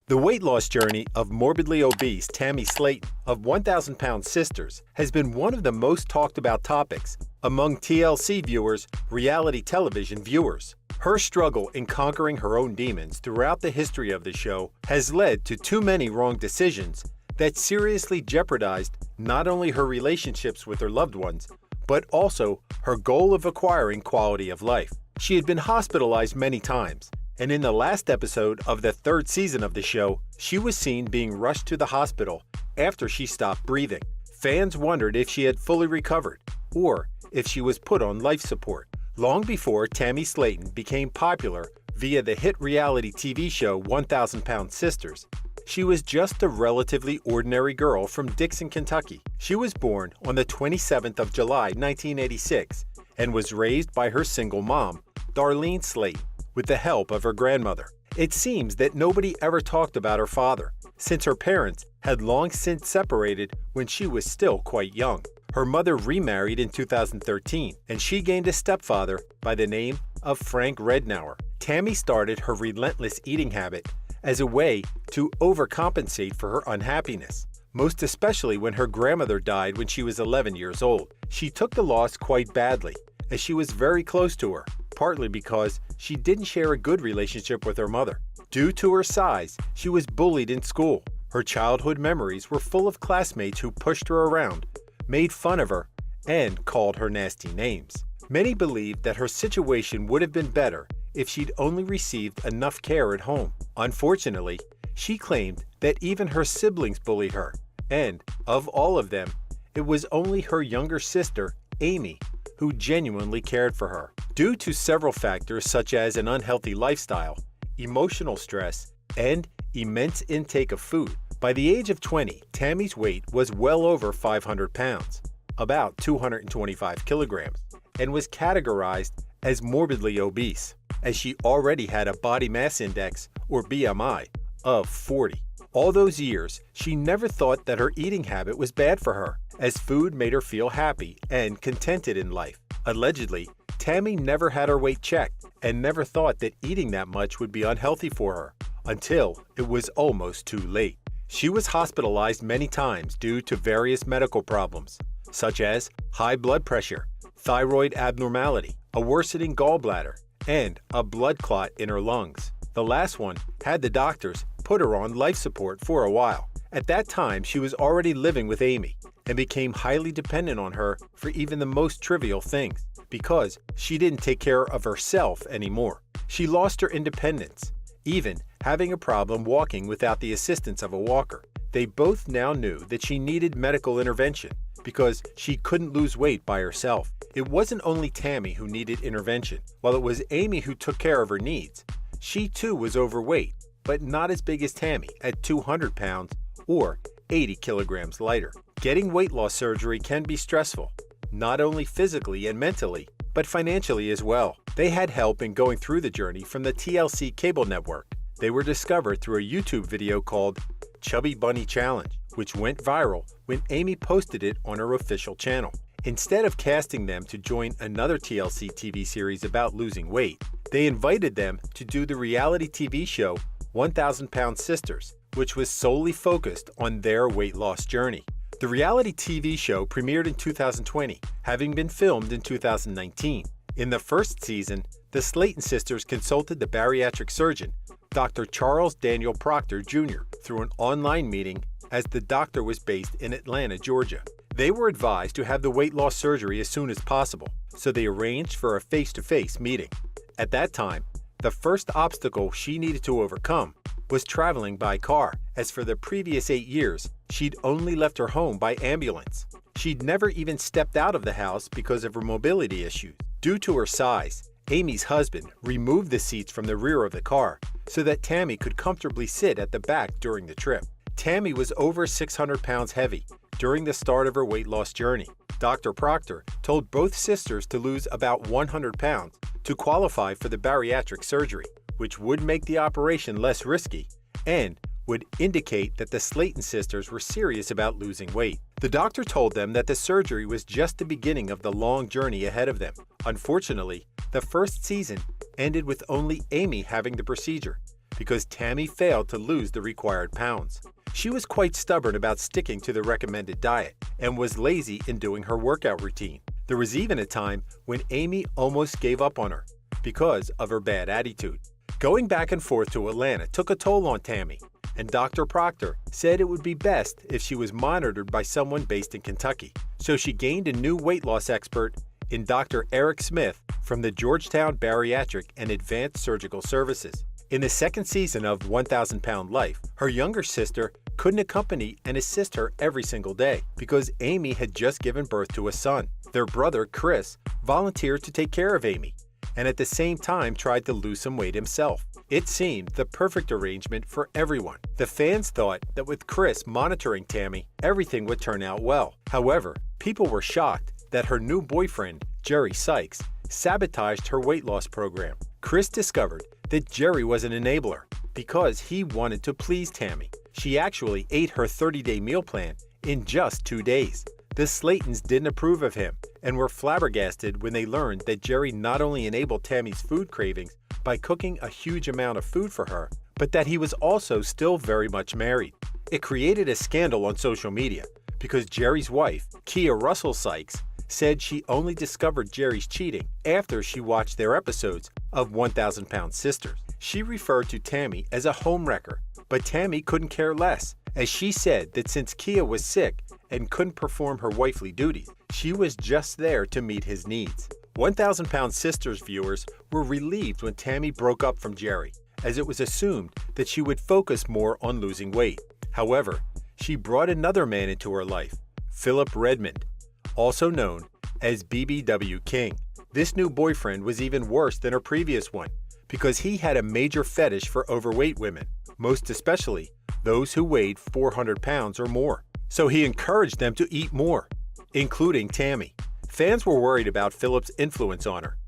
The weight loss journey of morbidly obese Tammy Slaton of 1,000-pound sisters has been one of the most talked about topics among TLC viewers, reality television viewers. Her struggle in conquering her own demons throughout the history of the show has led to too many wrong decisions that seriously jeopardized not only her relationships with her loved ones, but also her goal of acquiring quality of life. She had been hospitalized many times, and in the last episode of the third season of the show, she was seen being rushed to the hospital after she stopped breathing. Fans wondered if she had fully recovered or if she was put on life support. Long before Tammy Slaton became popular via the hit reality TV show 1,000-Pound Sisters, she was just a relatively ordinary girl from Dixon, Kentucky. She was born on the 27th of July, 1986, and was raised by her single mom, Darlene Slaton, with the help of her grandmother. It seems that nobody ever talked about her father, since her parents had long since separated when she was still quite young. Her mother remarried in 2013, and she gained a stepfather by the name of Frank Rednauer. Tammy started her relentless eating habit as a way to overcompensate for her unhappiness, most especially when her grandmother died when she was 11 years old. She took the loss quite badly, as she was very close to her, partly because she didn't share a good relationship with her mother. Due to her size, she was bullied in school. Her childhood memories were full of classmates who pushed her around, made fun of her, and called her nasty names. Many believed that her situation would have been better if she'd only received enough care at home. Unfortunately, she claimed that even her siblings bullied her, and of all of them, it was only her younger sister, Amy, who genuinely cared for her. Due to several factors such as an unhealthy lifestyle, emotional stress, and immense intake of food, by the age of 20, Tammy's weight was well over 500 pounds, about 225 kilograms, and was categorized as morbidly obese, as she already had a body mass index, or BMI, of 40. All those years, she never thought that her eating habit was bad for her, as food made her feel happy and contented in life. Allegedly, Tammy never had her weight checked and never thought that eating that much would be unhealthy for her, until it was almost too late. She was hospitalized many times due to various medical problems, such as high blood pressure, thyroid abnormality, a worsening gallbladder, and a blood clot in her lungs. The last one had the doctors put her on life support for a while. At that time, she was already living with Amy and became highly dependent on her for even the most trivial things, because she didn't take care of herself anymore. She lost her independence, even having a problem walking without the assistance of a walker. They both now knew that she needed medical intervention because she couldn't lose weight by herself. It wasn't only Tammy who needed intervention. While it was Amy who took care of her needs, she too was overweight, but not as big as Tammy at 200 pounds or 80 kilograms lighter. Getting weight loss surgery can be stressful, not only physically and mentally, but financially as well. They had help in going through the journey from the TLC cable network. They were discovered through a YouTube video called Chubby Bunny Challenge, which went viral when Amy posted it on her official channel. Instead of casting them to join another TLC TV series about losing weight, they invited them to do the reality TV show 1,000-Pound Sisters, which was solely focused on their weight loss journey. The reality TV show premiered in 2020, having been filmed in 2019. In the first season, the Slaton sisters consulted the bariatric surgeon, Dr. Charles Daniel Proctor Jr., through an online meeting, as the doctor was based in Atlanta, Georgia. They were advised to have the weight loss surgery as soon as possible, so they arranged for a face-to-face meeting. At that time, the first obstacle she needed to overcome was traveling by car, as for the previous 8 years, she'd only left her home by ambulance. She'd never even stepped out of the house because of her mobility issues. Due to her size, Amy's husband removed the seats from the rear of the car so that Tammy could comfortably sit at the back during the trip. Tammy was over 600 pounds heavy during the start of her weight loss journey. Dr. Proctor told both sisters to lose about 100 pounds to qualify for the bariatric surgery, which would make the operation less risky and would indicate that the Slaton sisters were serious about losing weight. The doctor told them that the surgery was just the beginning of the long journey ahead of them. Unfortunately, the first season ended with only Amy having the procedure, because Tammy failed to lose the required pounds. She was quite stubborn about sticking to the recommended diet and was lazy in doing her workout routine. There was even a time when Amy almost gave up on her because of her bad attitude. Going back and forth to Atlanta took a toll on Tammy, and Dr. Proctor said it would be best if she was monitored by someone based in Kentucky. So she gained a new weight loss expert in Dr. Eric Smith from the Georgetown Bariatric and Advanced Surgical Services. In the second season of 1,000 Pound Life, her younger sister couldn't accompany and assist her every single day because Amy had just given birth to a son. Their brother, Chris, volunteered to take care of Amy and at the same time tried to lose some weight himself. It seemed the perfect arrangement for everyone. The fans thought that with Chris monitoring Tammy, everything would turn out well. However, people were shocked that her new boyfriend, Jerry Sykes, sabotaged her weight loss program. Chris discovered that Jerry was an enabler because he wanted to please Tammy. She actually ate her 30-day meal plan in just 2 days. The Slatons didn't approve of him and were flabbergasted when they learned that Jerry not only enabled Tammy's food cravings by cooking a huge amount of food for her, but that he was also still very much married. It created a scandal on social media because Jerry's wife, Kia Russell Sykes, said she only discovered Jerry's cheating after she watched their episodes of 1,000 Pound Sisters. She referred to Tammy as a homewrecker, but Tammy couldn't care less, as she said that since Kia was sick and couldn't perform her wifely duties, she was just there to meet his needs. 1,000 Pound Sisters viewers were relieved when Tammy broke up from Jerry, as it was assumed that she would focus more on losing weight. However, she brought another man into her life, Philip Redmond, also known as BBW King. This new boyfriend was even worse than her previous one because he had a major fetish for overweight women, most especially those who weighed 400 pounds or more. So he encouraged them to eat more, including Tammy. Fans were worried about Philip's influence on her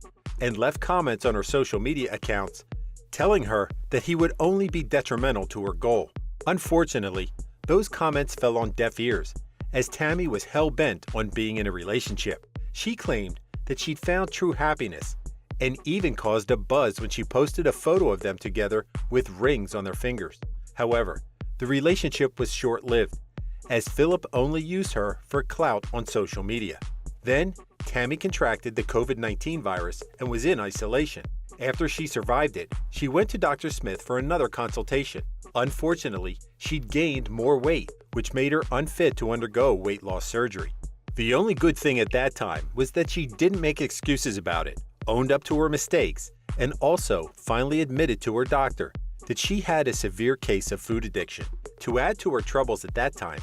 and left comments on her social media accounts telling her that he would only be detrimental to her goal. Unfortunately, those comments fell on deaf ears as Tammy was hell-bent on being in a relationship. She claimed that she'd found true happiness and even caused a buzz when she posted a photo of them together with rings on their fingers. However, the relationship was short-lived, as Philip only used her for clout on social media. Then, Tammy contracted the COVID-19 virus and was in isolation. After she survived it, she went to Dr. Smith for another consultation. Unfortunately, she'd gained more weight, which made her unfit to undergo weight loss surgery. The only good thing at that time was that she didn't make excuses about it, owned up to her mistakes, and also finally admitted to her doctor that she had a severe case of food addiction. To add to her troubles at that time,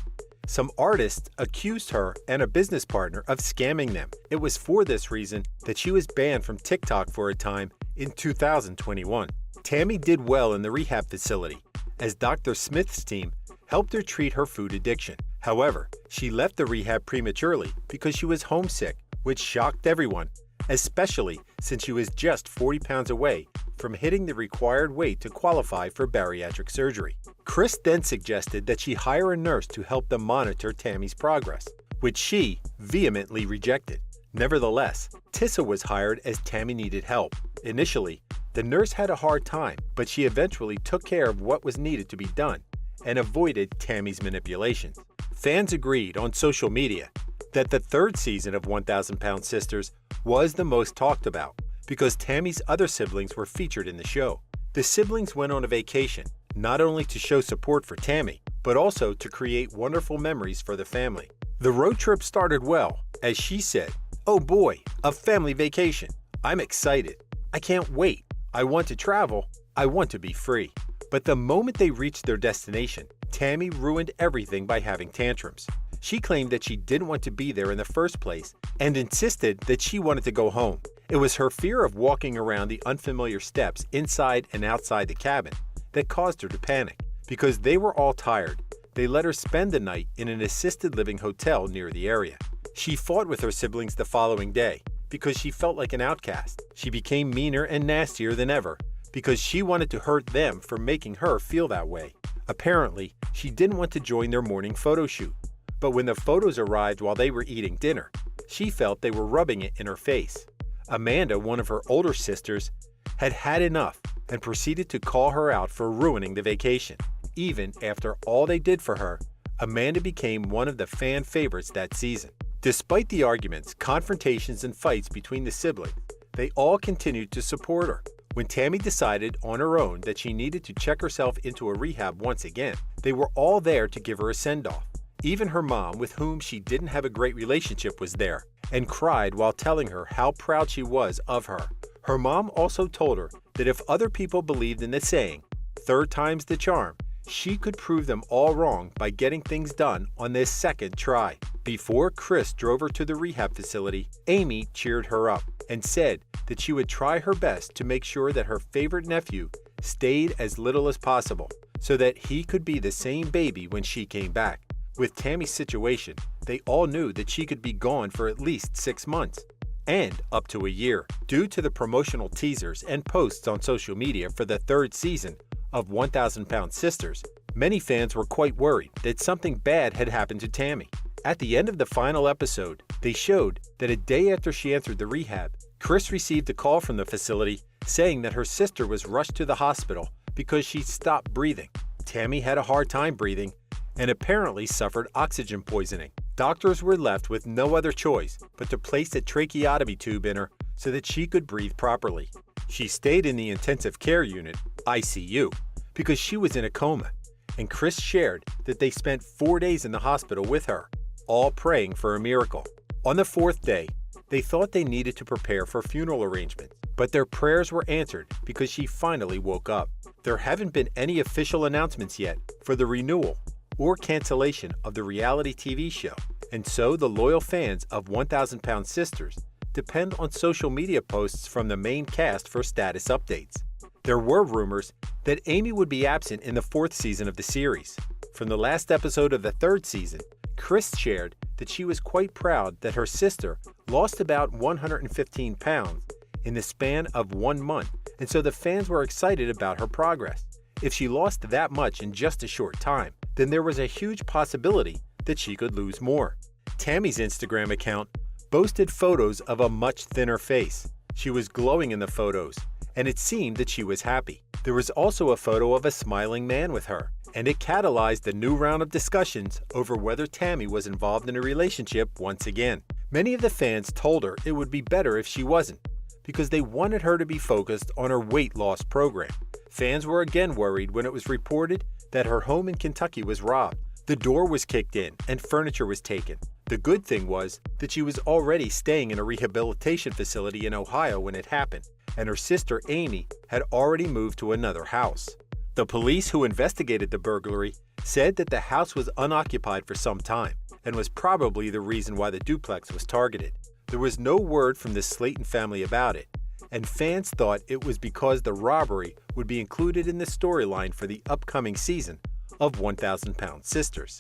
some artists accused her and a business partner of scamming them. It was for this reason that she was banned from TikTok for a time in 2021. Tammy did well in the rehab facility, as Dr. Smith's team helped her treat her food addiction. However, she left the rehab prematurely because she was homesick, which shocked everyone, especially since she was just 40 pounds away from hitting the required weight to qualify for bariatric surgery. Chris then suggested that she hire a nurse to help them monitor Tammy's progress, which she vehemently rejected. Nevertheless, Tissa was hired as Tammy needed help. Initially, the nurse had a hard time, but she eventually took care of what was needed to be done and avoided Tammy's manipulations. Fans agreed on social media that the third season of 1,000 Pound Sisters was the most talked about because Tammy's other siblings were featured in the show. The siblings went on a vacation, not only to show support for Tammy, but also to create wonderful memories for the family. The road trip started well, as she said, "Oh boy, a family vacation. I'm excited. I can't wait. I want to travel. I want to be free." But the moment they reached their destination, Tammy ruined everything by having tantrums. She claimed that she didn't want to be there in the first place and insisted that she wanted to go home. It was her fear of walking around the unfamiliar steps inside and outside the cabin that caused her to panic. Because they were all tired, they let her spend the night in an assisted living hotel near the area. She fought with her siblings the following day because she felt like an outcast. She became meaner and nastier than ever because she wanted to hurt them for making her feel that way. Apparently, she didn't want to join their morning photo shoot, but when the photos arrived while they were eating dinner, she felt they were rubbing it in her face. Amanda, one of her older sisters, had had enough and proceeded to call her out for ruining the vacation. Even after all they did for her, Amanda became one of the fan favorites that season. Despite the arguments, confrontations, and fights between the siblings, they all continued to support her. When Tammy decided on her own that she needed to check herself into a rehab once again, they were all there to give her a send-off. Even her mom, with whom she didn't have a great relationship, was there and cried while telling her how proud she was of her. Her mom also told her that if other people believed in the saying, "Third time's the charm," she could prove them all wrong by getting things done on this second try. Before Chris drove her to the rehab facility, Amy cheered her up and said that she would try her best to make sure that her favorite nephew stayed as little as possible so that he could be the same baby when she came back. With Tammy's situation, they all knew that she could be gone for at least 6 months and up to a year. Due to the promotional teasers and posts on social media for the 3rd season of 1,000-Pound Sisters, many fans were quite worried that something bad had happened to Tammy. At the end of the final episode, they showed that a day after she entered the rehab, Chris received a call from the facility saying that her sister was rushed to the hospital because she stopped breathing. Tammy had a hard time breathing and apparently suffered oxygen poisoning. Doctors were left with no other choice but to place a tracheotomy tube in her so that she could breathe properly. She stayed in the intensive care unit, ICU, because she was in a coma, and Chris shared that they spent 4 days in the hospital with her, all praying for a miracle. On the 4th day, they thought they needed to prepare for funeral arrangements, but their prayers were answered because she finally woke up. There haven't been any official announcements yet for the renewal or cancellation of the reality TV show, and so the loyal fans of 1,000-Pound Sisters depend on social media posts from the main cast for status updates. There were rumors that Amy would be absent in the 4th season of the series. From the last episode of the 3rd season, Chris shared that she was quite proud that her sister lost about 115 pounds in the span of 1 month, and so the fans were excited about her progress. If she lost that much in just a short time, then there was a huge possibility that she could lose more. Tammy's Instagram account boasted photos of a much thinner face. She was glowing in the photos, and it seemed that she was happy. There was also a photo of a smiling man with her, and it catalyzed a new round of discussions over whether Tammy was involved in a relationship once again. Many of the fans told her it would be better if she wasn't, because they wanted her to be focused on her weight loss program. Fans were again worried when it was reported that her home in Kentucky was robbed. The door was kicked in and furniture was taken. The good thing was that she was already staying in a rehabilitation facility in Ohio when it happened, and her sister Amy had already moved to another house. The police who investigated the burglary said that the house was unoccupied for some time and was probably the reason why the duplex was targeted. There was no word from the Slaton family about it, and fans thought it was because the robbery would be included in the storyline for the upcoming season of 1,000-Pound Sisters.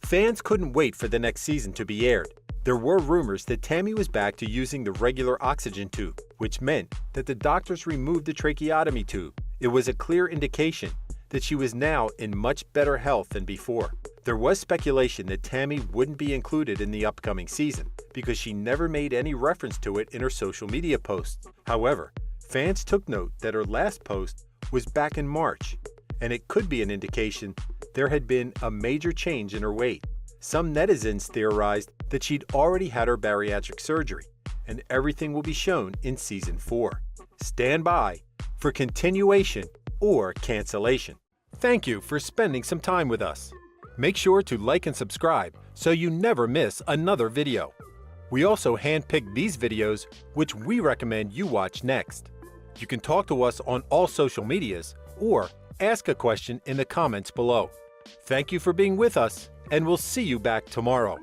Fans couldn't wait for the next season to be aired. There were rumors that Tammy was back to using the regular oxygen tube, which meant that the doctors removed the tracheotomy tube. It was a clear indication that she was now in much better health than before. There was speculation that Tammy wouldn't be included in the upcoming season because she never made any reference to it in her social media posts. However, fans took note that her last post was back in March, and it could be an indication there had been a major change in her weight. Some netizens theorized that she'd already had her bariatric surgery, and everything will be shown in Season 4. Stand by for continuation or cancellation. Thank you for spending some time with us. Make sure to like and subscribe so you never miss another video. We also handpicked these videos which we recommend you watch next. You can talk to us on all social medias or ask a question in the comments below. Thank you for being with us, and we'll see you back tomorrow.